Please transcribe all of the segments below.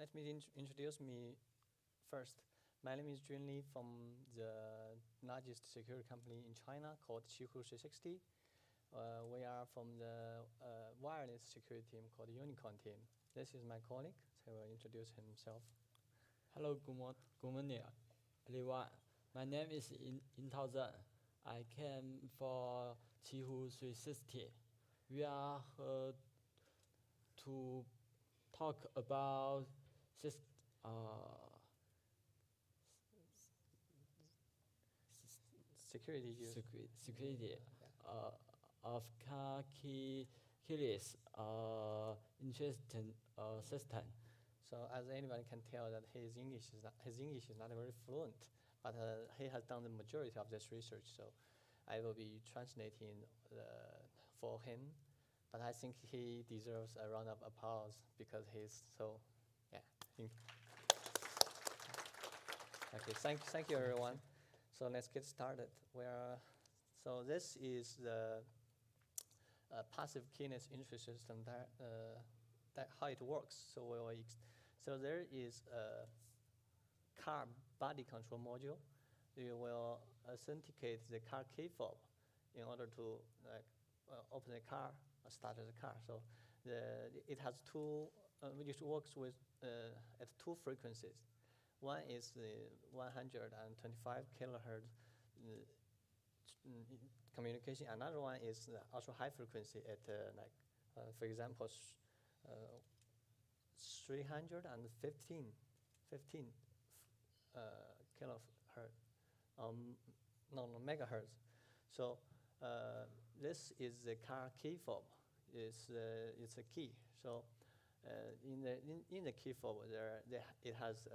let me introduce me first. My name is Jun Li from the largest security company in China called Qihoo 360. We are from the wireless security team called UnicornTeam. This is my colleague, so he will introduce himself. Hello, good morning, everyone. My name is Yingtao Zeng. I came for Qihoo 360. We are here to talk about this, security use. Security of car keyless interesting system. So as anybody can tell that his English is not very fluent, but he has done the majority of this research. So I will be translating for him. But I think he deserves a round of applause because he's so, yeah. Okay, thank you everyone. So let's get started. So this is the passive keyless entry system that how it works. So there is a car body control module. You will authenticate the car keyfob in order to open the car, start the car. So it has two. It works with at two frequencies. One is the 125 kilohertz communication. Another one is the ultra high frequency at for example, 315 kilohertz, megahertz. So this is the car keyfob. It's a key. So in the keyfob it has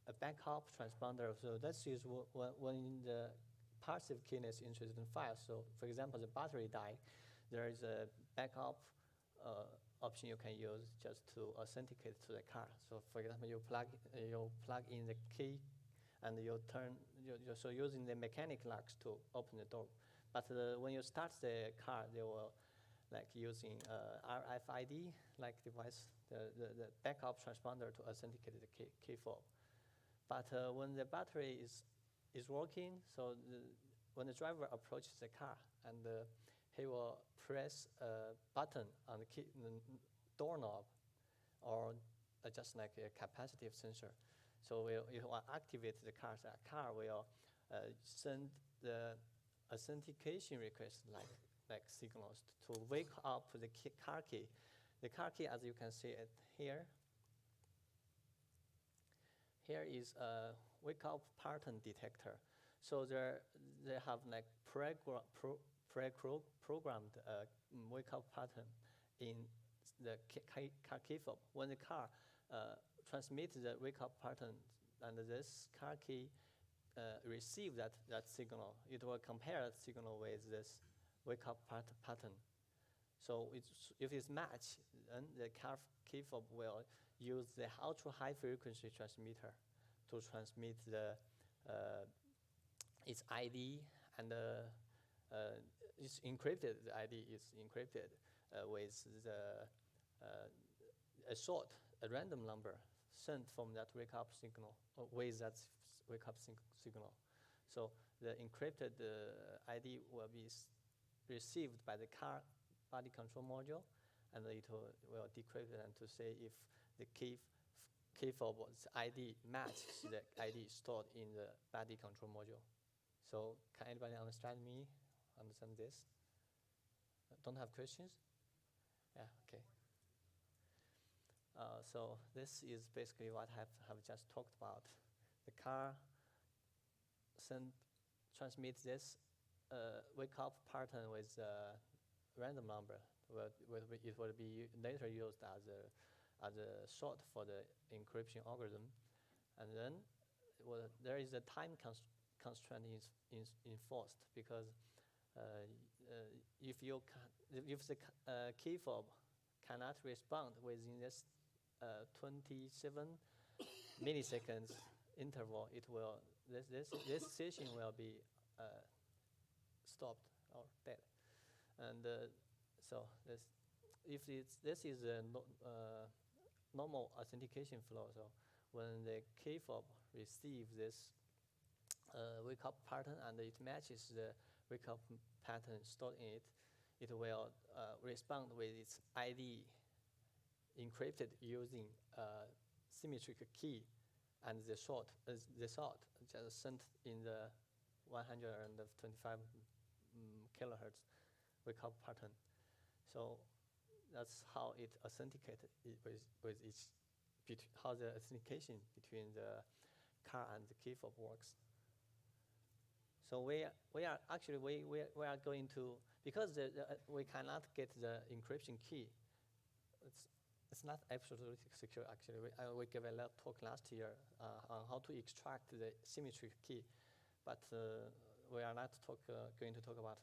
a backup transponder. So that's used when the passive keyless intrusion file. So for example, the battery died. There is a backup option you can use just to authenticate to the car. So for example, you plug in the key, and you're so using the mechanic locks to open the door. But when you start the car, they will using RFID device, the backup transponder to authenticate the key fob. But when the battery is working, so when the driver approaches the car, and he will press a button on the doorknob, or just like a capacitive sensor. So it will activate the car. So the car will send the authentication request like signals to wake up the car key. The car key, as you can see it here. Here is a wake up pattern detector. So they have pre-programmed wake up pattern in the car key fob. When the car transmits the wake up pattern, and this car key receive that signal, it will compare that signal with this wake up pattern. So if it's matched, then the car key fob will use the ultra high frequency transmitter to transmit its ID, and it's encrypted. The ID is encrypted with a random number sent from that wake up signal, with that wake up signal. So the encrypted ID will be received by the car body control module, and it will decrypt it and to say if the key fob's ID matches the ID stored in the body control module. So can anybody understand this? Don't have questions? Yeah, okay. So this is basically what I have just talked about. The car transmits this wake up pattern with a random number. It will be later used as a sort for the encryption algorithm. And then there is a time constraint enforced, because if the key fob cannot respond within this 27 milliseconds interval, this session will be stopped or dead. And so this is a normal authentication flow. So when the keyfob receives this wake-up pattern and it matches the wake-up pattern stored in it, it will respond with its ID encrypted using symmetric key and the sort just sent in the 125 kilohertz wake-up pattern. So that's how it authenticated with each, how the authentication between the car and the keyfob works. So we are going to, because we cannot get the encryption key. It's not absolutely secure actually. We gave a talk last year on how to extract the symmetric key, but we are not going to talk about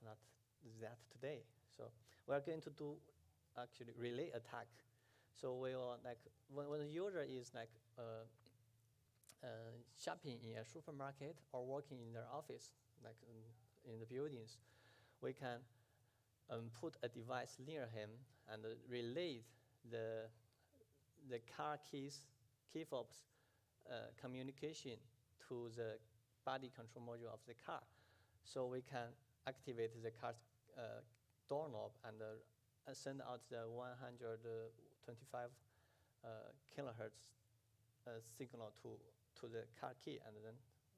that today. So we are going to do actually relay attack. So we will when the user is shopping in a supermarket or working in their office, in the buildings, we can put a device near him and relay the car keyfob's communication to the body control module of the car. So we can activate the car's doorknob and send out the 125 kilohertz signal to the car key, and then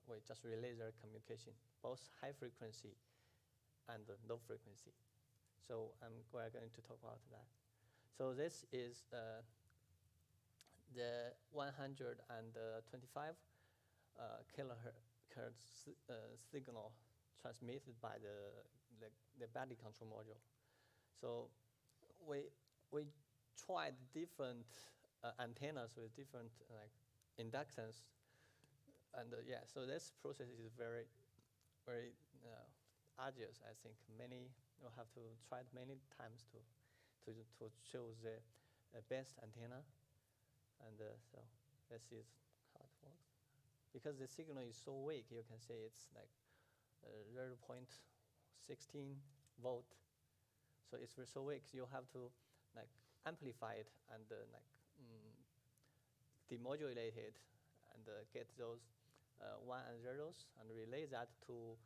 we just relay their communication, both high frequency and low frequency. So we're going to talk about that. So this is the 125 kilohertz signal transmitted by the body control module. So we tried different antennas with different inductance, and so this process is very, very arduous. I think you have to try it many times to choose the best antenna, and so this is how it works. Because the signal is so weak, you can say it's 0.16 volt. So it's so weak, you have to amplify it and demodulate it and get those 1 and zeros and relay that to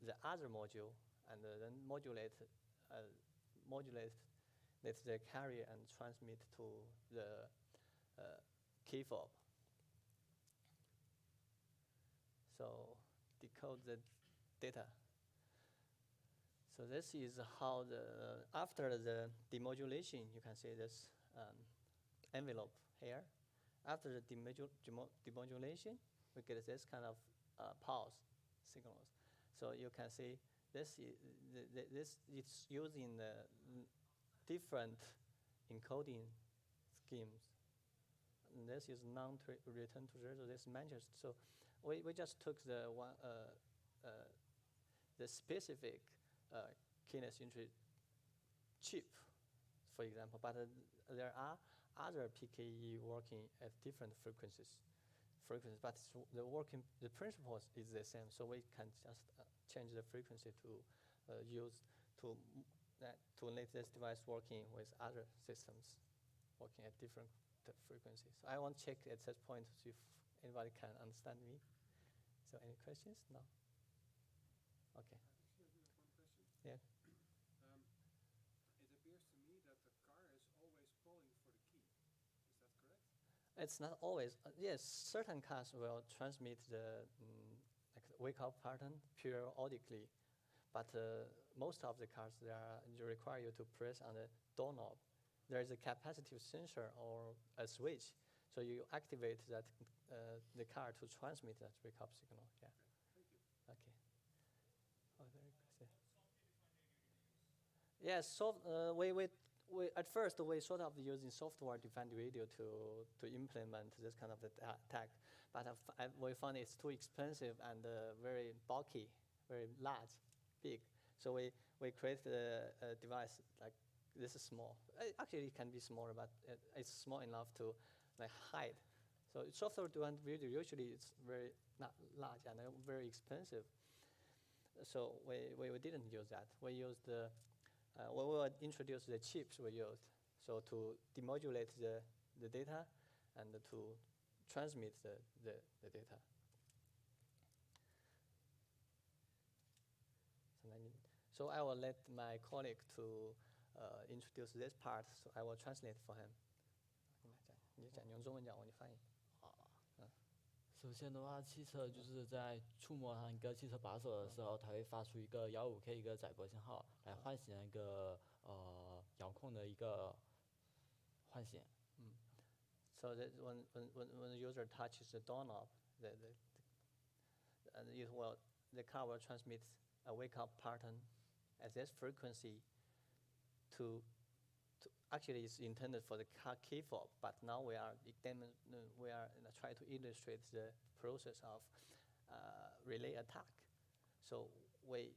the other module and then modulate the carrier and transmit to the keyfob. So decode the data. So this is how after the demodulation, you can see this envelope here. After the demodulation, we get this kind of pulse signals. So you can see this it's using the different encoding schemes. And this is non-return to zero. This matches. So we just took the specific keyless entry chip, for example, but there are other PKE working at different frequencies, but the principle is the same. So we can just change the frequency to let this device working with other systems working at different frequencies. So I want to check at this point to see if anybody can understand me. So any questions? No? Okay. Yeah. It appears to me that the car is always polling for the key. Is that correct? It's not always. Yes, certain cars will transmit the wake-up pattern periodically, but most of the cars they require you to press on the doorknob. There is a capacitive sensor or a switch, so you activate that the car to transmit that wake-up signal. Yeah. Thank you. Okay. Oh, very good. Yes, we at first we sort of using software-defined radio to implement this kind of attack, but we found it's too expensive and very bulky, very large, big. So we created a device like this is small. Actually, it can be smaller, but it's small enough to hide. So software-defined radio usually it's very not large and very expensive. So we didn't use that. We used we will introduce the chips we used. So to demodulate the data and to transmit the data. So I will let my colleague to introduce this part, so I will translate for him. 你讲，你用中文讲，我给你翻译。首先的话，汽车就是在触摸它那个汽车把手的时候，它会发出一个125K 一个载波信号，来唤醒那个遥控的一个唤醒。So that when the user touches the doorknob, the car will transmit a wake-up pattern at this frequency to actually it's intended for the car key fob, but now we are trying to illustrate the process of relay attack. So we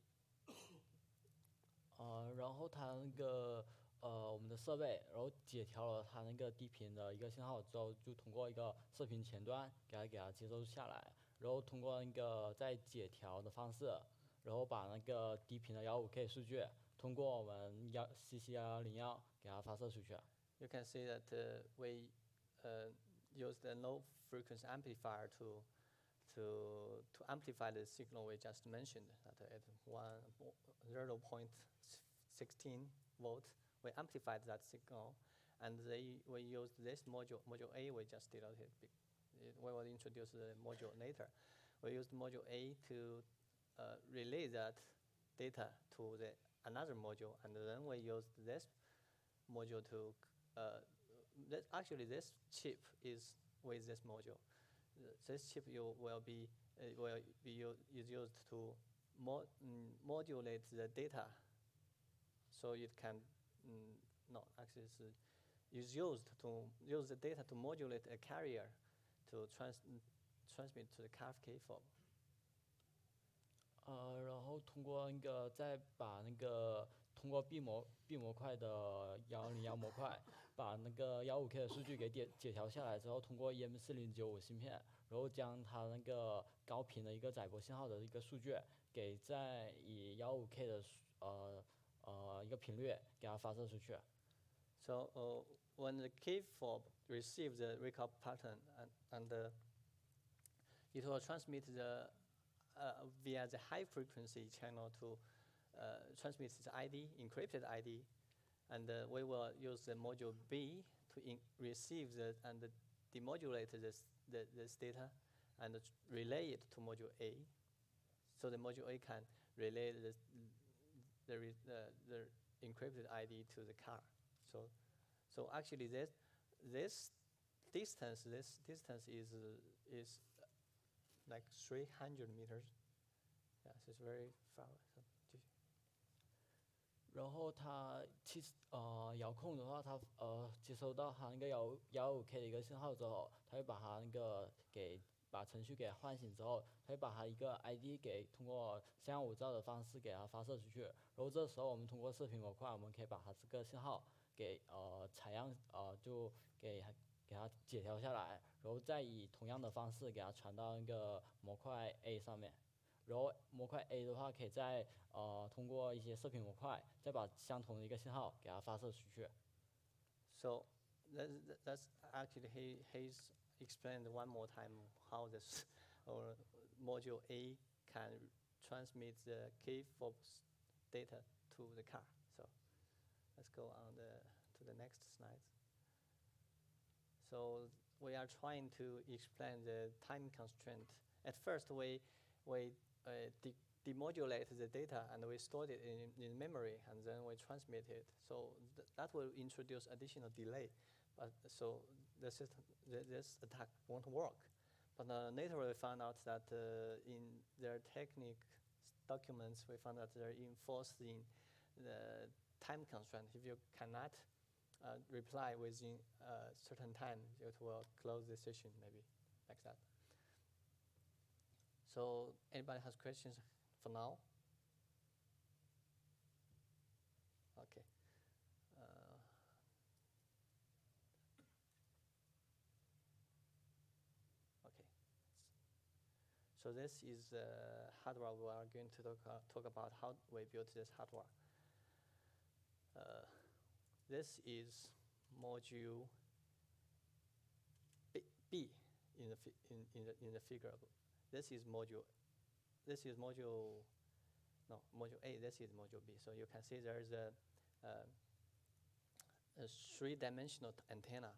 然后它那个我们的设备，然后解调了它那个低频的一个信号之后，就通过一个射频前端给它接收下来，然后通过那个再解调的方式，然后把那个低频的125K 数据通过我们CC1101给它发射出去。You can see that we use the low frequency amplifier to amplify the signal we just mentioned. That at 0.16 volt, we amplified that signal, and we used this module A. We just denoted. We will introduce the module later. We used module A to relay that data to another module, and then we used this module to actually this chip is with this module. This chip will be used to modulate the data, so it can is used to use the data to modulate a carrier to transmit to the car key fob. 然后通过那个再把那个通过 B 模块的1101模块，把那个125K 的数据给解调下来之后，通过 EM4095芯片，然后将它那个高频的一个载波信号的一个数据，给再以125K 的一个频率给它发射出去。So when the key fob receives the wake-up pattern, and it will transmit via the high frequency channel to transmit its ID, encrypted ID, and we will use the module B to receive and demodulate this data and relay it to module A. So the module A can relay the encrypted ID to the car. So actually this distance is like 300 meters. Yes, it's very far. So, 然后它遥控的话，它接收到它那个125K 的一个信号之后，它会把它那个把程序给唤醒之后，它会把它一个 ID 给通过315兆的方式给它发射出去。然后这时候我们通过射频模块，我们可以把它这个信号给采样就给它解调下来，然后再以同样的方式给它传到那个模块 A 上面。然后模块 A 的话，可以再通过一些射频模块，再把相同的一个信号给它发射出去。So that's actually he's explained one more time how this module A can transmit the key fob data to the car. So let's go on to the next slide. So we are trying to explain the time constraint. At first, we demodulate the data and we store it in memory, and then we transmit it. So that will introduce additional delay. But so this attack won't work. But later we found out that in their technique documents, we found that they're enforcing the time constraint. If you cannot reply within a certain time, it will close the session, maybe like that. So anybody has questions for now? Okay. Okay. So this is hardware. We are going to talk about how we built this hardware. This is module B. B in the figure. This is module. This is module. No, module A. This is module B. So you can see there is a three-dimensional antenna.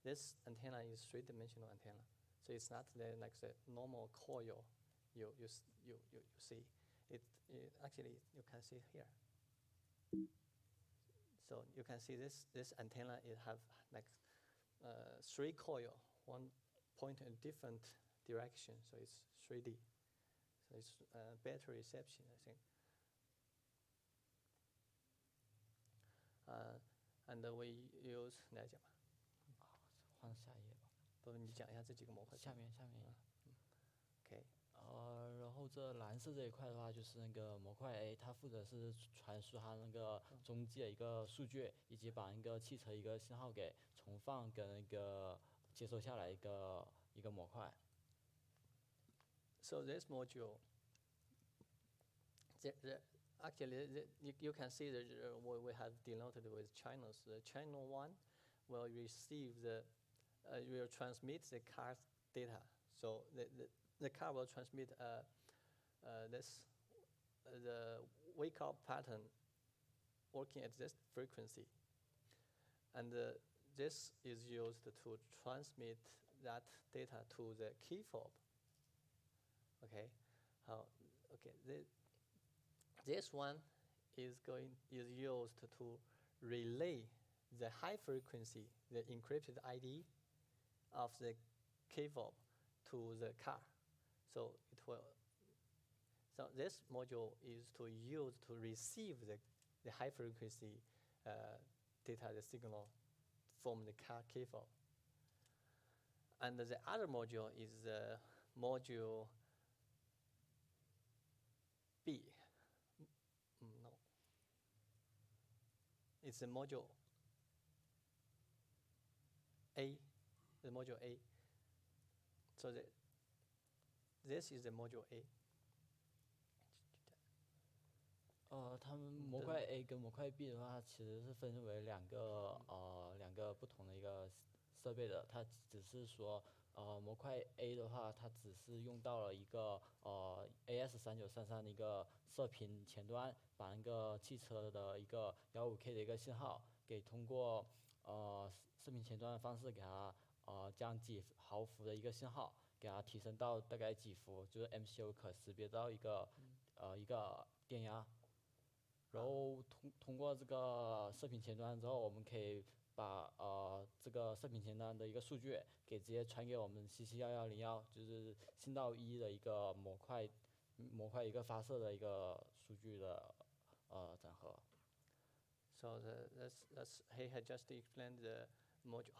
This antenna is three-dimensional antenna. So it's not like the normal coil you see. It actually you can see here. So you can see this antenna it have like three coil, one point in different direction. So it's 3D. So it's better reception, I think. And we use 你来讲吧。换下一页吧。不，你讲一下这几个模块。下面。OK。然后这蓝色这一块的话，就是那个模块 A， 它负责是传输它那个中继的一个数据，以及把那个汽车一个信号给重放跟那个接收下来一个模块。So this module, actually, you can see that we have denoted with channels. The channel 1 will receive will transmit the car's data. So the car will transmit the wake-up pattern working at this frequency. And this is used to transmit that data to the keyfob. Okay, this one is used to relay the high frequency, the encrypted ID of the keyfob to the car. So this module is to use to receive the high frequency data, the signal from the car keyfob. And the other module is the module B. No. It's the module A, the module A. So this is the module A. 他们模块 A 跟模块 B 的话，其实是分为两个不同的一个设备的。它只是说模块 A 的话，它只是用到了一个AS3933的一个射频前端，把那个汽车的一个15K 的一个信号给通过射频前端的方式给它将几毫伏的一个信号给它提升到大概几伏，就是 MCU 可识别到一个电压。然后通过这个射频前端之后，我们可以把这个射频前端的一个数据给直接传给我们CC11001，就是信道1的一个模块一个发射的一个数据的整合。So he had just explained the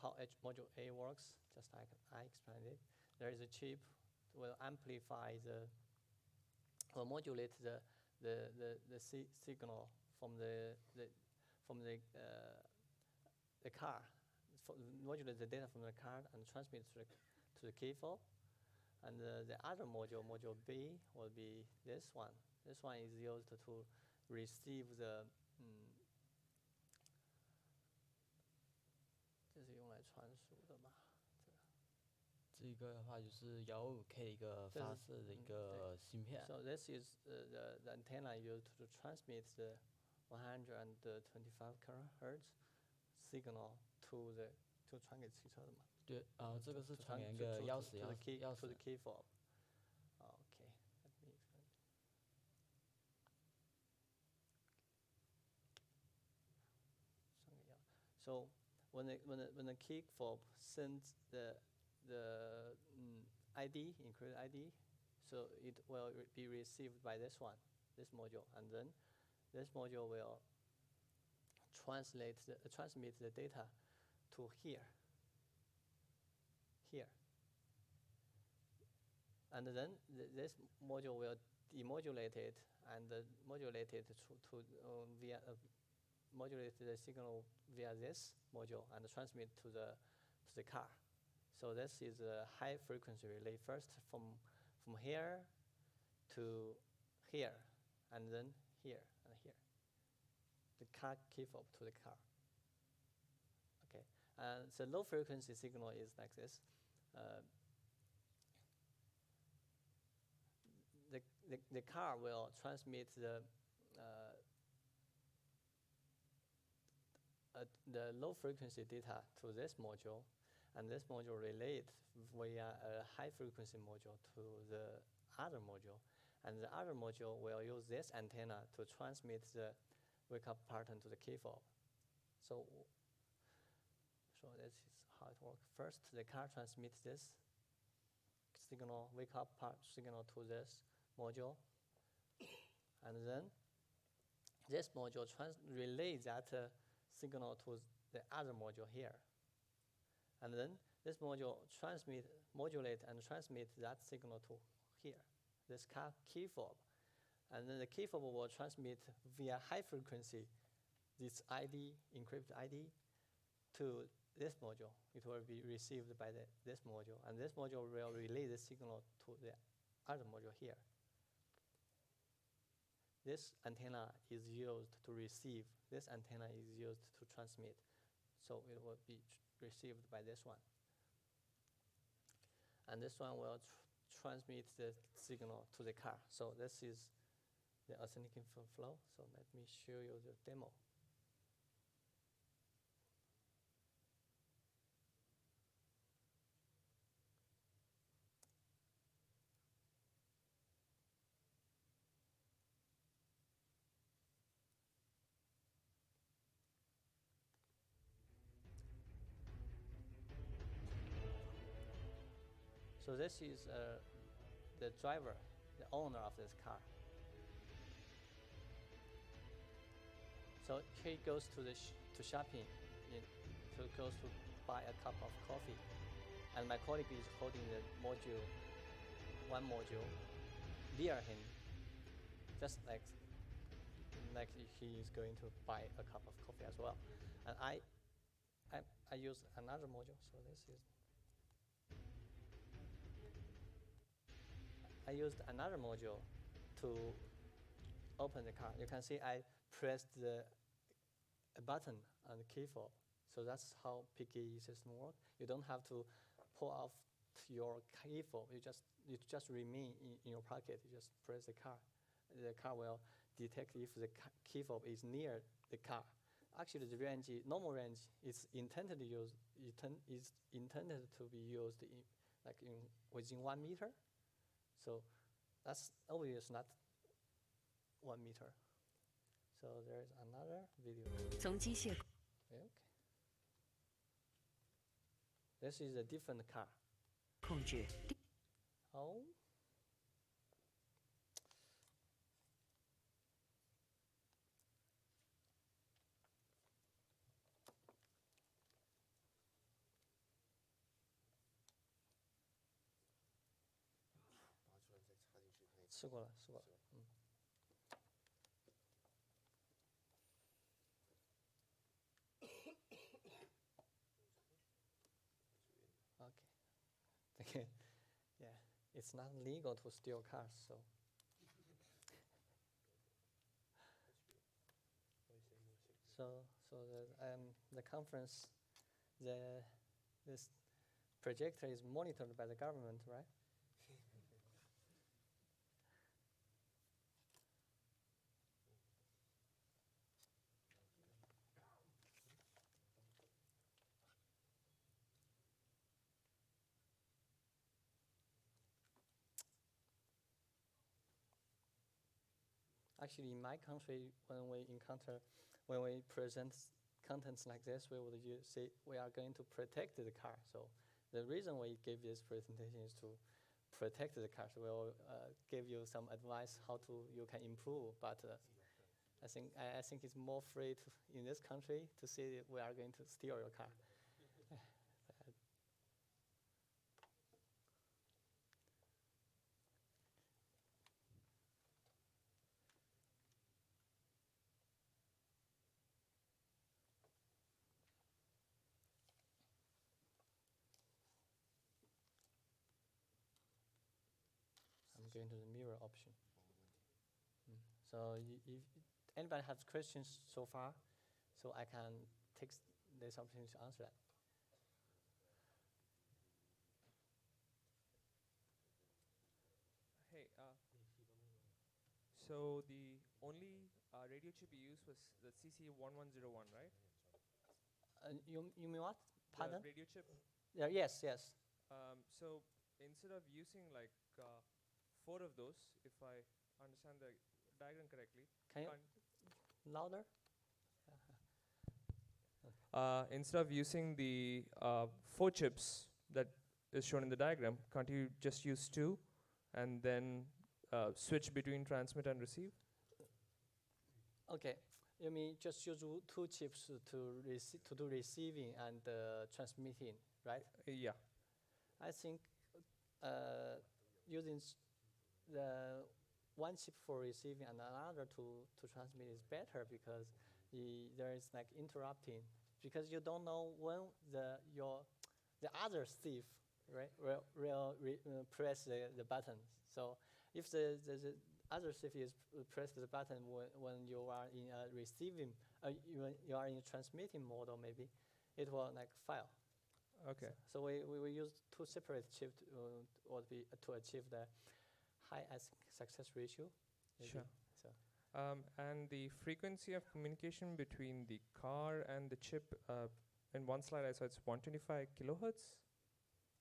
how module A works, just like I explained it. There is a chip will amplify or modulate the signal from the car, modulate the data from the car and transmit to the keyfob. And the other module B, will be this one. This one is used to receive the 这是用来传输的嘛？这个的话就是125K 一个发射的一个芯片。So this is the antenna used to transmit the 125 kHz signal to 传给汽车的嘛？对，这个是传给一个钥匙。To the keyfob. Okay, let me explain. So when the keyfob sends the ID, encrypted ID, so it will be received by this module, and then this module will transmit the data to here, and then this module will demodulate it and modulate it modulate the signal via this module and transmit to the car. So this is a high frequency relay first from here to here, and then here and here. The car keyfob to the car. Okay, and the low frequency signal is like this. the car will transmit the low frequency data to this module, and this module relates via a high frequency module to the other module, and the other module will use this antenna to transmit the wake up pattern to the key fob. So this is how it works. First, the car transmits this signal, wake up signal to this module, and then this module relays that signal to the other module here. And then this module modulate and transmit that signal to here, this key fob. And then the key fob will transmit via high frequency this ID, encrypted ID, to this module. It will be received by this module, and this module will relay the signal to the other module here. This antenna is used to receive. This antenna is used to transmit. So it will be received by this one. And this one will transmit the signal to the car. So this is the authentication flow. So let me show you the demo. So this is the driver, the owner of this car. So he goes to shopping, goes to buy a cup of coffee, and my colleague is holding the one module near him, just like he is going to buy a cup of coffee as well. And I use another module. So this is. I used another module to open the car. You can see I pressed a button on the key fob. So that's how PKE system works. You don't have to pull off your key fob. It just remain in your pocket. You just press the car. The car will detect if the key fob is near the car. Actually, the range, normal range, is intended to be used within 1 meter. So that's obvious, not 1 meter. So there's another video. Okay. This is a different car. Oh.试过了。Okay. Yeah, it's not legal to steal cars, so. So the conference, this projector is monitored by the government, right? Actually, in my country, when we present contents like this, we would say we are going to protect the car. So the reason we give this presentation is to protect the car. So we'll give you some advice how you can improve. But I think it's more free in this country to say we are going to steal your car. Going to the mirror option. So if anybody has questions so far, so I can take this opportunity to answer that. So the only radio chip you used was the CC1101, right? You mean what? Pardon? The radio chip. Yeah, yes, yes. So instead of using like 4 of those, if I understand the diagram correctly, Can you louder? instead of using the 4 chips that is shown in the diagram, can't you just use 2 and then switch between transmit and receive? Okay, you mean just use 2 chips to do receiving and transmitting, right? Yeah. I think using the 1 chip for receiving and another to transmit is better because there is like interrupting, because you don't know when the other thief will press the button. So if the other thief is press the button when you are in a receiving, you are in a transmitting mode, or maybe it will like fail. Okay. So we use 2 separate chips to achieve the high success ratio. Maybe. Sure. So and the frequency of communication between the car and the chip, in one slide I saw it's 125 kilohertz,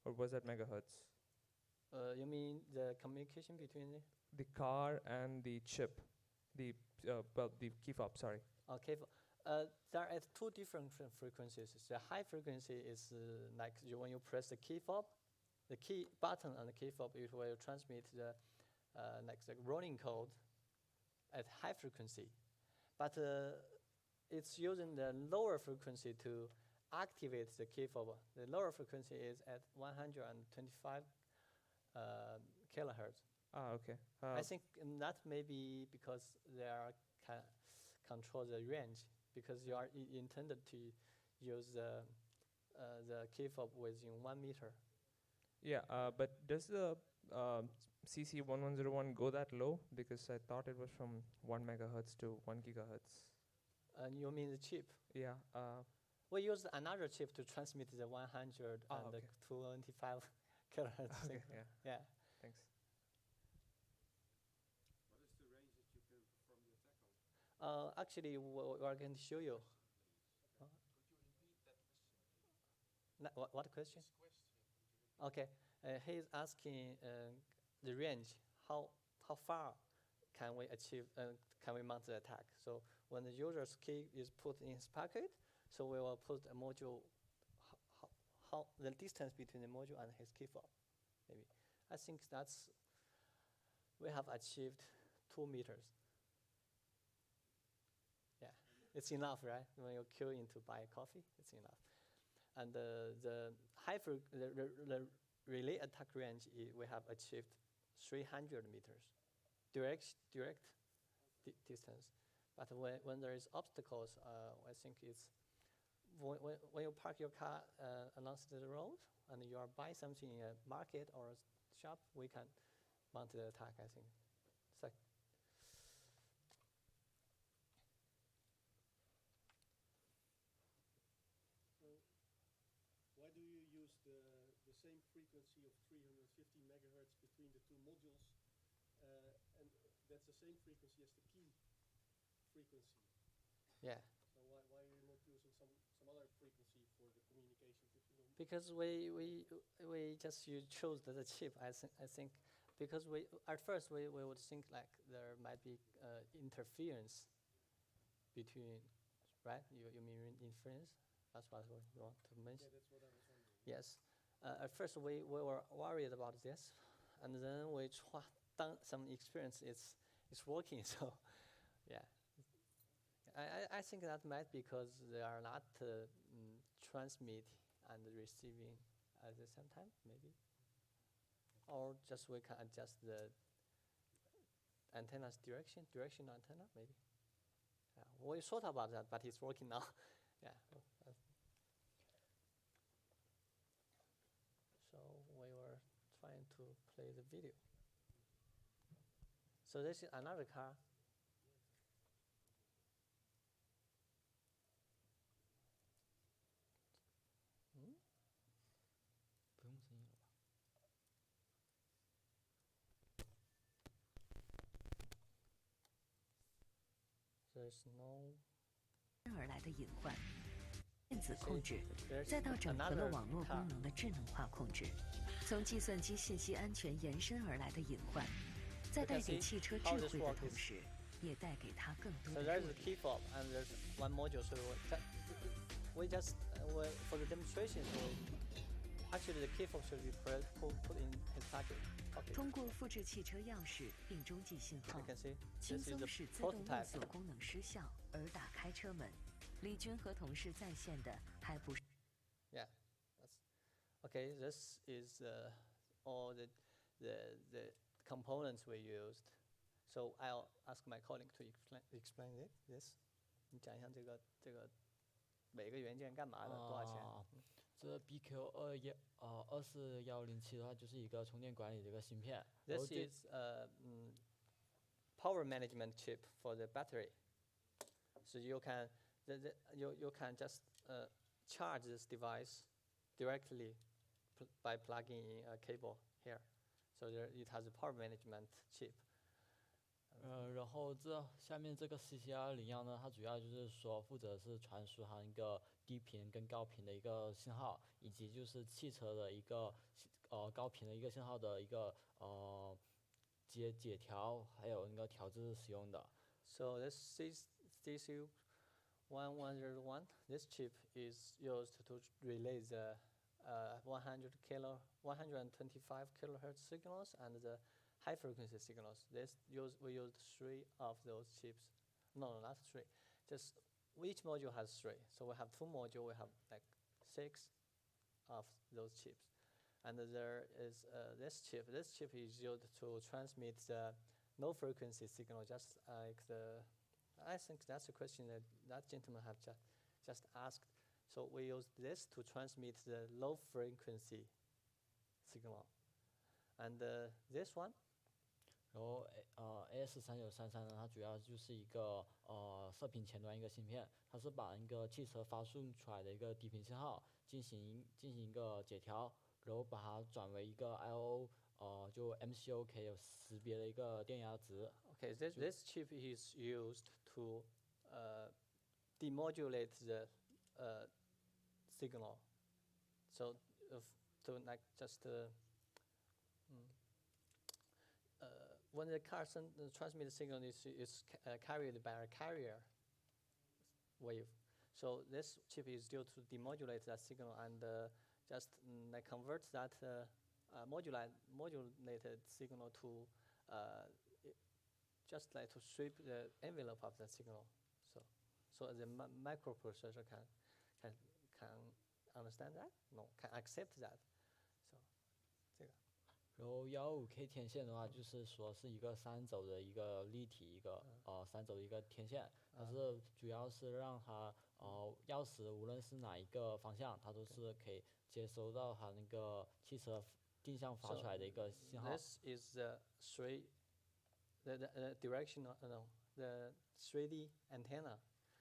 or was that megahertz? you mean the communication between The car and the chip, the key fob, sorry. Okay. There are 2 different frequencies. The high frequency is like when you press the key fob, the key button on the key fob, it will transmit the like the rolling code at high frequency. But it's using the lower frequency to activate the key fob. The lower frequency is at 125 kilohertz. Okay. I think that may be because they are control the range, because you are intended to use the key fob within 1 meter. Yeah, but does the CC1101 go that low? Because I thought it was from 1 megahertz to 1 gigahertz. You mean the chip? Yeah. We use another chip to transmit the 100 and the 25 kilohertz. Okay, yeah. Yeah. Thanks. What is the range that you can perform the attack on? Actually, we are going to show you. Could you repeat that question, please? What question? This question. Okay, he's asking the range. How far can we achieve? Can we mount the attack? So when the user's key is put in his pocket, so we will put a module. How the distance between the module and his key fob, maybe. I think we have achieved 2 meters. Yeah, it's enough, right? When you queue in to buy coffee, it's enough. And the relay attack range, we have achieved 300 meters, direct distance. But when there is obstacles, I think it's when you park your car along the road and you are buying something in a market or a shop, we can mount the attack, I think. So why do you use the same frequency of 350 megahertz between the 2 modules, and that's the same frequency as the key frequency? yeah. So why are you not using some other frequency for the communication between them? Because we just chose the chip. I think because at first we would think like there might be interference between, right? You mean interference? That's what we want to mention. Yeah, that's what I was wondering. Yes. At first we were worried about this, and then we done some experience. It's working. So, yeah. I think that might be because they are not transmit and receiving at the same time, maybe. Or just we can adjust the antenna's direction antenna, maybe. Yeah, we thought about that, but it's working now. Yeah. So we were trying to play the video. So this is another car. Hmm? 不用声音了吧？ there's no. 而来的隐患，电子控制， There's 再到整合了 another 网络 car. 功能的智能化控制，从计算机信息安全延伸而来的隐患，在带给汽车智慧的同时，也带给它更多 So 的 there's 弱 a 点。 keyfob and there's one module. So for the demonstration, so actually the keyfob should be put in his pocket. 通过复制汽车钥匙并中继信号 You，can see 轻 this is 松 the 使自动勒 prototype. 索功能失效而打开车门。李军和同事在线的还不是 Yeah. Okay. This is all the components we used. So I'll ask my colleague to explain this. 你讲一下这个每个元件干嘛的，多少钱？这 BQ20107的话，就是一个充电管理的一个芯片。 This is power management chip for the battery. So you can you can just charge this device directly by plugging in a cable here. So it has a power management chip. 然后这下面这个 CC201呢，它主要就是说负责是传输它一个低频跟高频的一个信号，以及就是汽车的一个高频的一个信号的一个解调，还有那个调制使用的。 So this CC1101, this chip is used to relay the 125 kilohertz signals and the high frequency signals. We used 3 of those chips. No, not 3. Just each module has 3. So we have 2 modules. We have like 6 of those chips. And there is this chip. This chip is used to transmit the low frequency signal, just like I think that's a question that gentleman have just asked. So we use this to transmit the low frequency signal. And this one. 然后AS3933呢，它主要就是一个射频前端一个芯片，它是把一个汽车发送出来的一个低频信号进行一个解调，然后把它转为一个 I/O 就 MCO 可以有识别的一个电压值。 Okay, this chip is used to demodulate the signal. So to like just when the car transmit signal is carried by a carrier wave. So this chip is due to demodulate that signal and just like convert that modulated signal to just like to sweep the envelope of that signal. So the microprocessor can understand that? No, can accept that. So 这个。然后125K 天线的话，就是说是一个3轴的一个立体一个3轴的一个天线，它是主要是让它钥匙无论是哪一个方向，它都是可以接收到它那个汽车定向发出来的一个信号。 This is the directional the 3D antenna.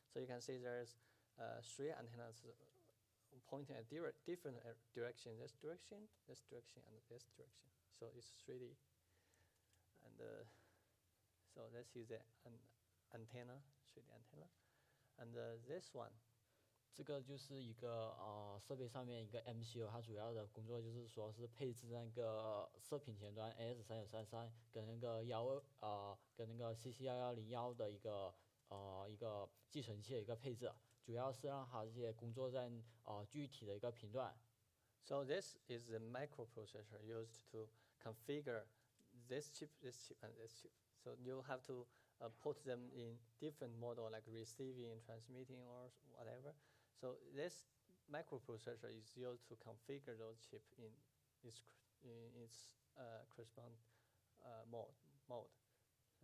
So you can see there's 3 antennas pointing at different direction. This direction, this direction, and this direction. So it's 3D. And so this is the antenna, 3D antenna. And this one. 这个就是一个设备上面一个 MCU， 它主要的工作就是说是配置那个射频前端 AS3933跟那个跟那个 CC1101的一个寄存器的一个配置，主要是让它这些工作在具体的一个频段。 So this is the microprocessor used to configure this chip, and this chip. So you have to put them in different model like receiving, transmitting, or whatever. So this microprocessor is used to configure those chips in its corresponding mode. So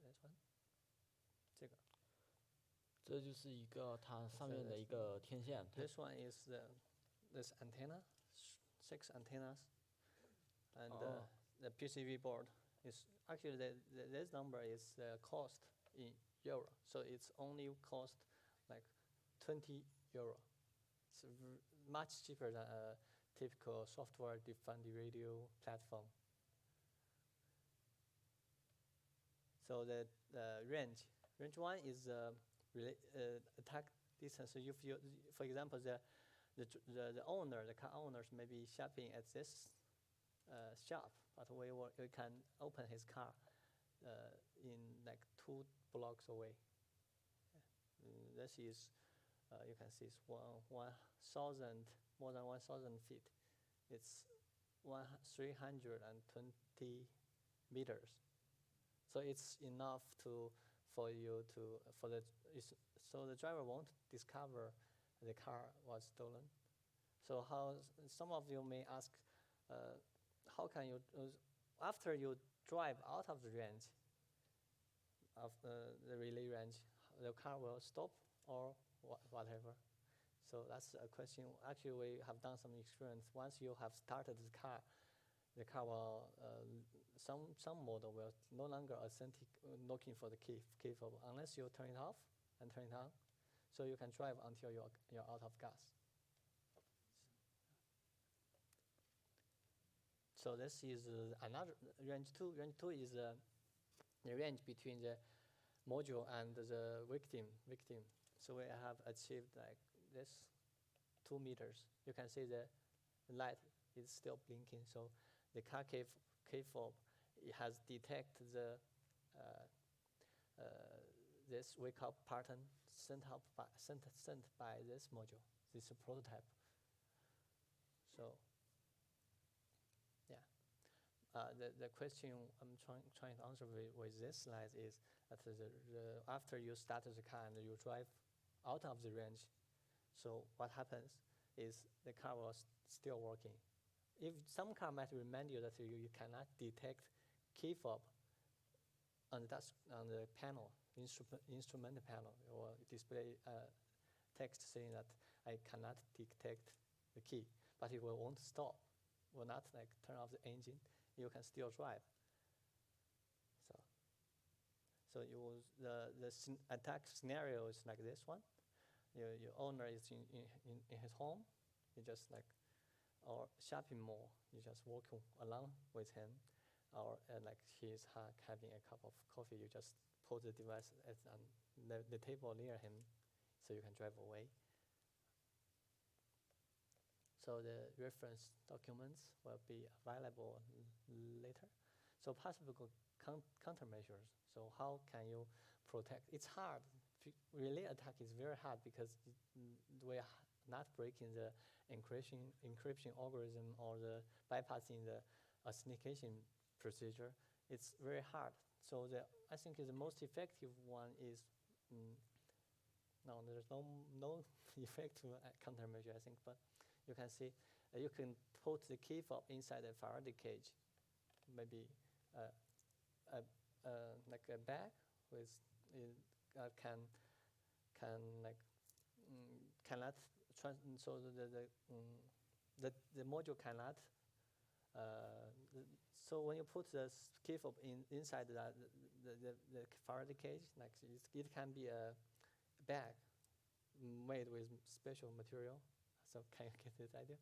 this one. 这个。这就是一个它上面的一个天线。 This one is this antenna, 6 antennas, and the PCB board is actually this number is the cost in euro. So it's only cost like 20 euro. It's much cheaper than a typical software-defined radio platform. So the range one is attack distance. So if you, for example, the owner, the car owners may be shopping at this shop, but we can open his car in like 2 blocks away. This is, you can see it's 1,000, more than 1,000 feet. It's 320 meters. So it's enough for the driver won't discover the car was stolen. So some of you may ask, how can you, after you drive out of the range, of the relay range, the car will stop or whatever? So that's a question. Actually, we have done some experience. Once you have started the car will, some model will no longer looking for the keyfob unless you turn it off and turn it on. So you can drive until you're out of gas. So this is another range 2. Range 2 is the range between the module and the victim. So we have achieved like this 2 meters. You can see the light is still blinking. So the car keyfob, it has detected this wake-up pattern sent by this module. This is a prototype. So yeah, the question I'm trying to answer with this slide is that after you start the car and you drive out of the range, so what happens is the car was still working. If some car might remind you that you cannot detect keyfob on the panel, instrument panel, or display text saying that I cannot detect the key, but it won't stop, will not like turn off the engine. You can still drive. So the attack scenario is like this one. Your owner is in his home. You just like, or shopping mall. You just walk along with him, or like he's having a cup of coffee. You just put the device on the table near him, so you can drive away. So the reference documents will be available later. So possible countermeasures. So how can you protect? It's hard. Relay attack is very hard because we are not breaking the encryption algorithm or the bypassing the authentication procedure. It's very hard. So I think the most effective one is no, there's no effective countermeasure, I think, but you can see you can put the keyfob inside a Faraday cage, maybe like a bag with cannot so the module cannot. So when you put the keyfob inside the Faraday cage, like it can be a bag made with special material. So can you get this idea?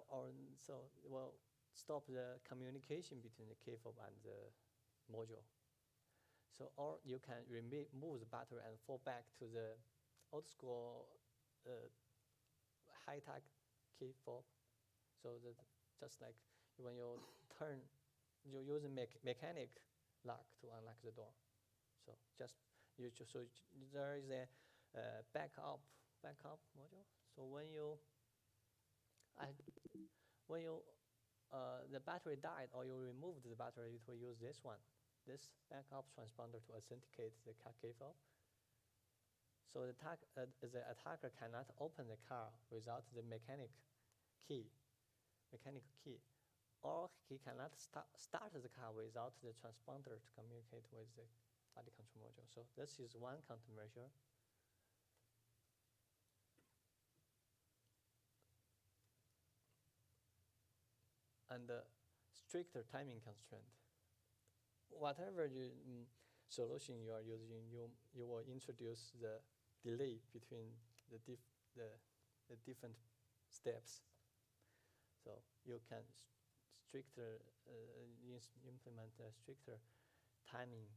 Or so it will stop the communication between the keyfob and the module. So, or you can remove the battery and fall back to the old school high-tech keyfob. So that just like when you turn, you use a mechanic lock to unlock the door. So just so there is a backup module. So when you the battery died or you removed the battery, it will use this backup transponder to authenticate the car keyfob. So the attacker cannot open the car without the mechanical key, or he cannot start the car without the transponder to communicate with the body control module. So this is one countermeasure. And the stricter timing constraint. Whatever solution you are using, you will introduce the delay between the different steps. So you can implement stricter timing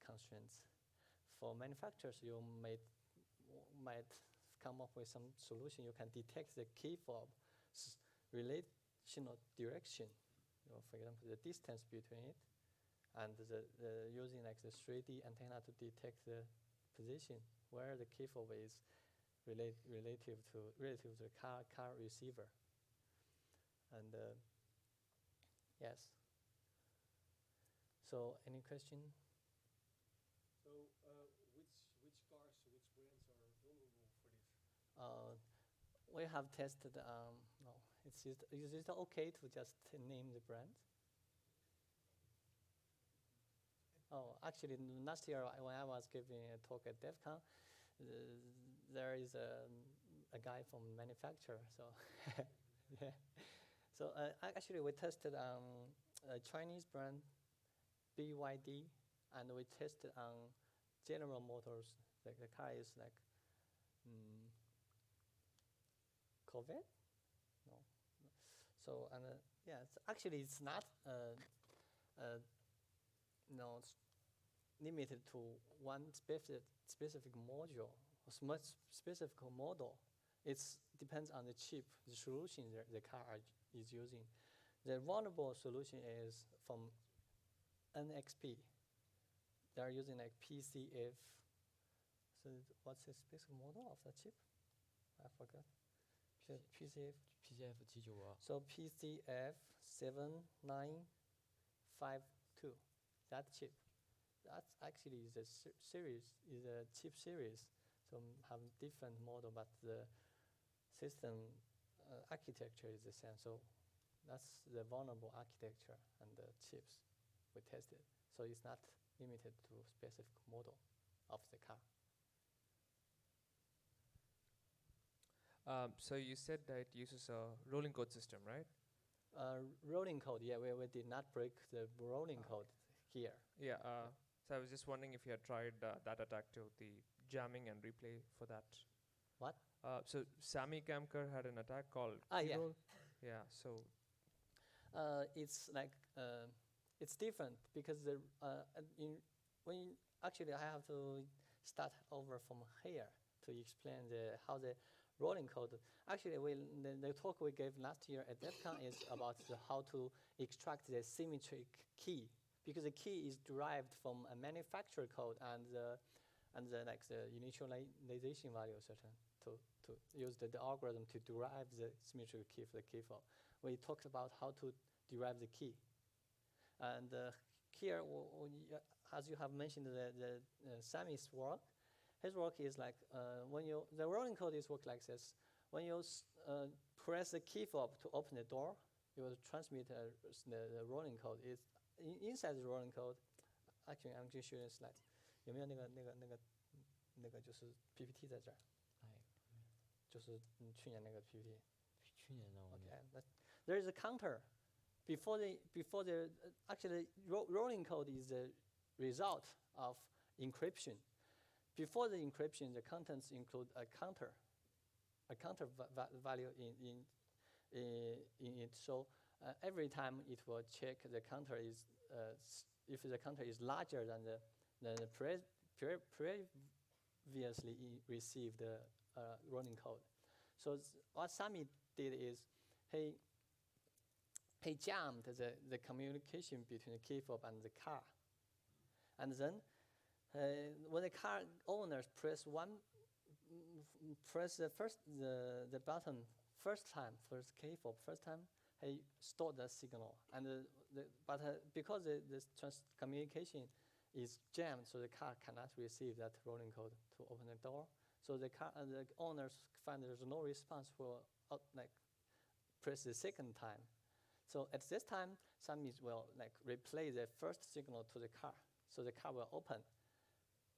constraints for manufacturers, you might come up with some solution. You can detect the key fob relational direction. For example, the distance between it, and using like the 3D antenna to detect the position where the key fob is relative to the car receiver. And yes. So any question? So which cars, which brands are vulnerable for this? We have tested. No, is it okay to just name the brand? Oh, actually, last year when I was giving a talk at DEFCON, there is a guy from manufacturer. So yeah. So actually, we tested a Chinese brand, BYD, and we tested on General Motors. The car is like Corvette? No. So and yeah, actually it's not limited to one specific module, or specific model. It depends on the chip, the solution the car is using. The vulnerable solution is from NXP. They are using like PCF. So what's the specific model of the chip? I forgot. PCF. PCF 795. So PCF 7952. That chip. That's actually the series, is a chip series. So have different model, but the system architecture is the same. So that's the vulnerable architecture and the chips we tested. So it's not limited to specific model of the car. So you said that it uses a rolling code system, right? Rolling code, yeah, we did not break the rolling code here. Yeah. So I was just wondering if you had tried that attack to the jamming and replay for that. What? So Sami Kamkar had an attack called Yeah. Keyroll. Yeah. So it's like it's different because actually I have to start over from here to explain how the rolling code. Actually, the talk we gave last year at DEFCON is about how to extract the symmetric key, because the key is derived from a manufacturer code and the initialization value certain to use the algorithm to derive the symmetric key for the key fob. We talked about how to derive the key, and here, as you have mentioned, the Sami's work. His work is like the rolling code is work like this. When you press the key fob to open the door, you will transmit the rolling code. It's inside the rolling code. Actually, I'm just showing a slide. 有没有那个就是 PPT 在这儿？就是去年那个 PPT。去年的我们。Okay, there is a counter. Before the actually rolling code is the result of encryption. Before the encryption, the contents include a counter value in it. So every time it will check the counter is if the counter is larger than the previously received running code. So what Sami did is he jammed the communication between the key fob and the car, and then when the car owners press the button first key fob first time, he stored the signal, and because the communication is jammed, so the car cannot receive that rolling code to open the door. So the owners find there's no response for press the second time. So at this time, Sami will replay the first signal to the car, so the car will open.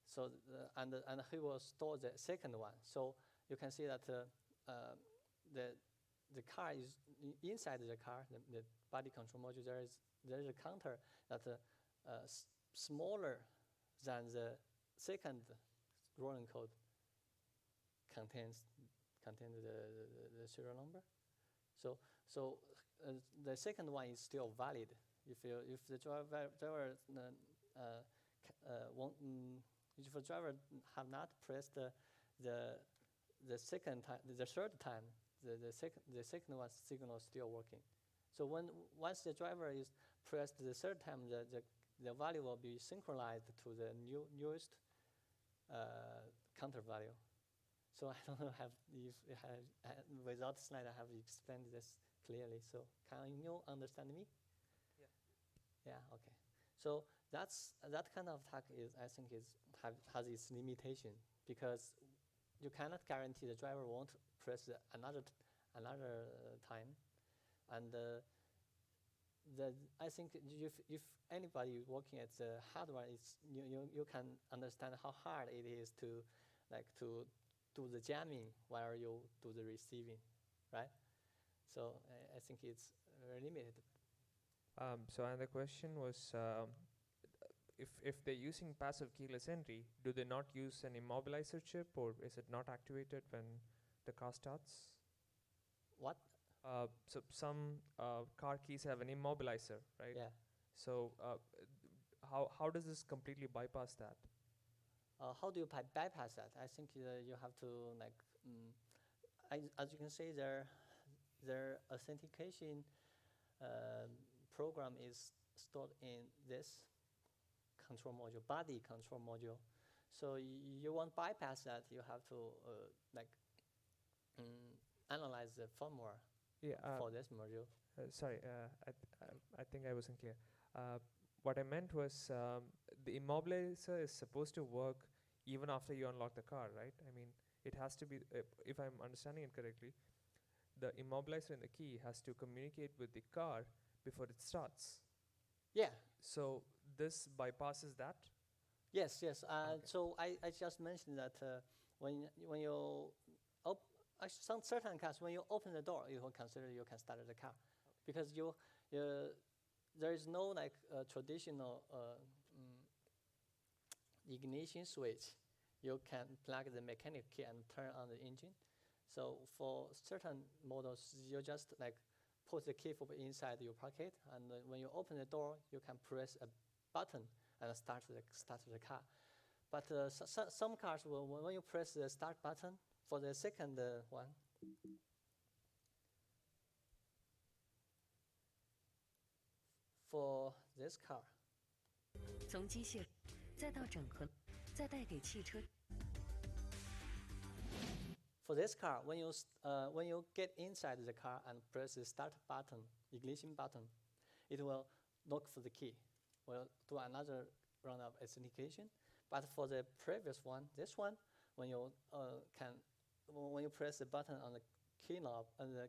So and he will store the second one. So you can see that the car is inside the car, the body control module. There is a counter that smaller than the second rolling code contains the serial number. So the second one is still valid. If the driver If the driver have not pressed the second time, the third time, the second one signal is still working. So once the driver is pressed the third time, the value will be synchronized to the newest counter value. So I don't know without slide I have explained this clearly. So can you understand me? Yeah. Yeah. Okay. So that kind of attack I think has its limitation, because you cannot guarantee the driver won't press another time, and I think if anybody working at the hardware, you can understand how hard it is to do the jamming while you do the receiving, right? So I think it's very limited. So another question was, if they're using passive keyless entry, do they not use an immobilizer chip, or is it not activated when the car starts? What? So some car keys have an immobilizer, right? Yeah. So how does this completely bypass that? How do you bypass that? I think you have to as you can see, their authentication program is stored in this control module, body control module. So you want to bypass that, you have to analyze the firmware for this module. Sorry, I think I wasn't clear. What I meant was the immobilizer is supposed to work even after you unlock the car, right? I mean, it has to be, if I'm understanding it correctly, the immobilizer in the key has to communicate with the car before it starts. Yeah. So this bypasses that? Yes, yes. Okay. So I just mentioned that when you some certain cars, when you open the door, you will consider you can start the car, because there is no traditional ignition switch. You can plug the mechanic key and turn on the engine. So for certain models, you just put the key fob inside your pocket, and when you open the door, you can press a button and start the car. But some cars, when you press the start button for the second one, for this car, 从机械再到整合，再带给汽车。 For this car, when you get inside the car and press the start button, ignition button, it will look for the key. Will do another round of authentication. But for the previous one, this one, when you press the button on the key knob and the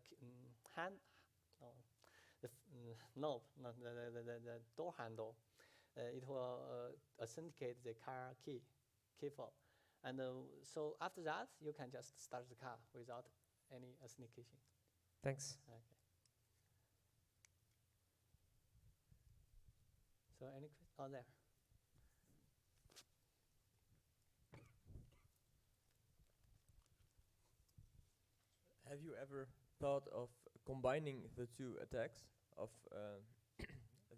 door handle, it will authenticate the car key fob. And so after that, you can just start the car without any authentication. Thanks. Okay. So any questions? Oh, there. Have you ever thought of combining the two attacks of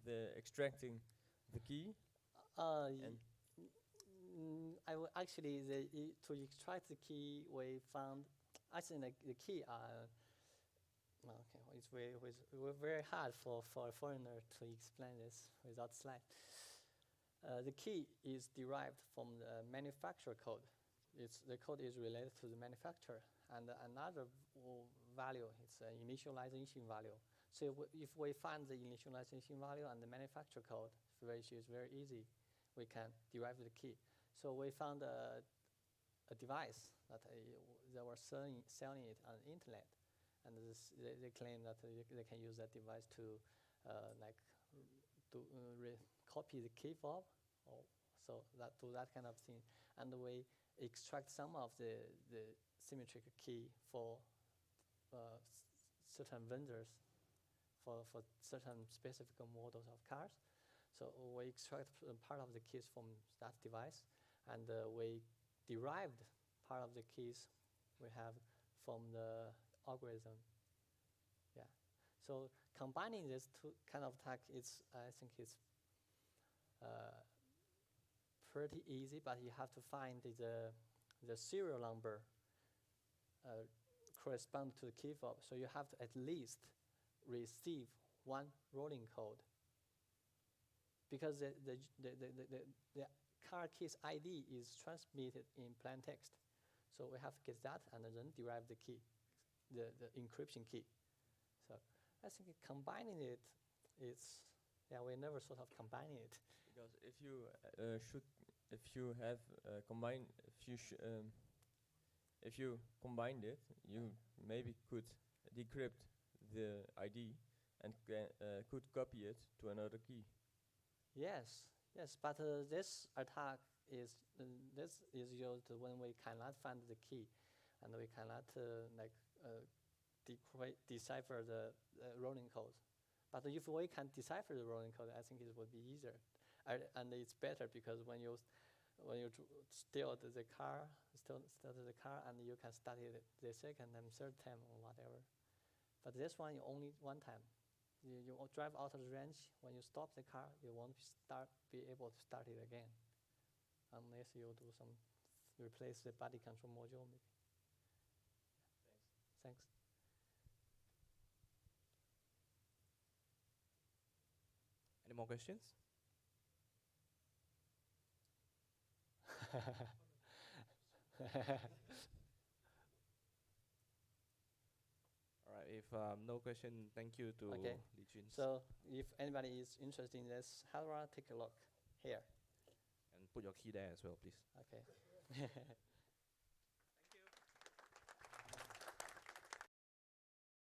the extracting the key? Actually, to extract the key, we found, I think the key okay, it's very hard for a foreigner to explain this without slide. The key is derived from the manufacturer code. The code is related to the manufacturer, and another value is an initialization value. So if we find the initialization value and the manufacturer code, which is very easy, we can derive the key. So we found a device that they were selling it on the internet, and they claim that they can use that device to copy the key fob, so that do that kind of thing, and we extract some of the symmetric key for certain vendors, for certain specific models of cars. So we extract part of the keys from that device, and we derived part of the keys we have from the algorithm. Yeah. So combining these two kind of attack, I think it's pretty easy, but you have to find the serial number correspond to the key fob. So you have to at least receive one rolling code, because the car keys ID is transmitted in plain text. So we have to get that and then derive the key, the encryption key. So I think combining it is, yeah, we never sort of combining it. Because if you if you combined it, you maybe could decrypt the ID and could copy it to another key. Yes, but this attack is used when we cannot find the key, and we cannot decipher the rolling code. But if we can decipher the rolling code, I think it would be easier, and it's better because when you steal the car, and you can start it the second and third time or whatever. But this one, only one time. You drive out of the range. When you stop the car, you won't be able to start it again, unless you do some replace the body control module. Maybe. Thanks. Any more questions? All right, if no question, thank you to Okay. Li Jun. So if anybody is interested in this hardware, take a look here. And put your key there as well, please. Okay.